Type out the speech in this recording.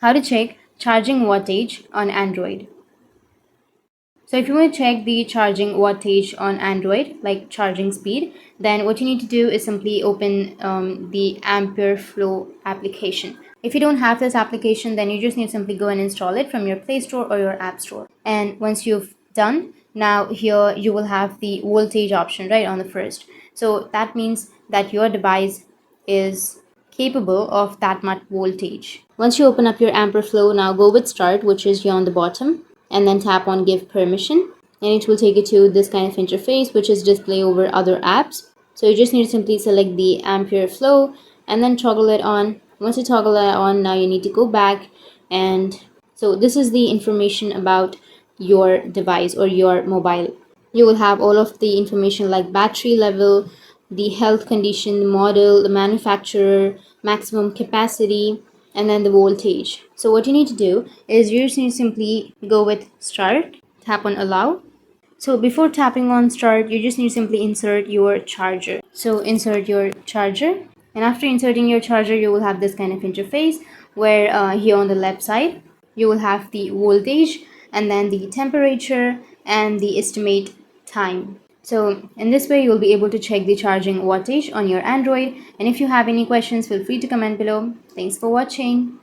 How to check charging wattage on Android. So if you want to check the charging wattage on Android, like charging speed, then what you need to do is simply open the Ampere Flow application. If you don't have this application, then you just need to simply go and install it from your Play Store or your App Store. And once you've done, now here you will have the voltage option right on the first. So that means that your device is capable of that much voltage. Once you open up your Ampere Flow, now go with Start, which is here on the bottom, and then tap on Give Permission, and it will take you to this kind of interface, which is display over other apps. So you just need to simply select the Ampere Flow and then toggle it on. Once you toggle it on, now you need to go back, and so this is the information about your device or your mobile. You will have all of the information like battery level, the health condition, the model, the manufacturer, maximum capacity, and then the voltage. So what you need to do is you just need to simply go with Start, tap on Allow. So before tapping on Start, you just need to simply insert your charger. So insert your charger, and after inserting your charger, you will have this kind of interface where here on the left side, you will have the voltage and then the temperature and the estimate time. So in this way, you'll be able to check the charging wattage on your Android. And if you have any questions, feel free to comment below. Thanks for watching.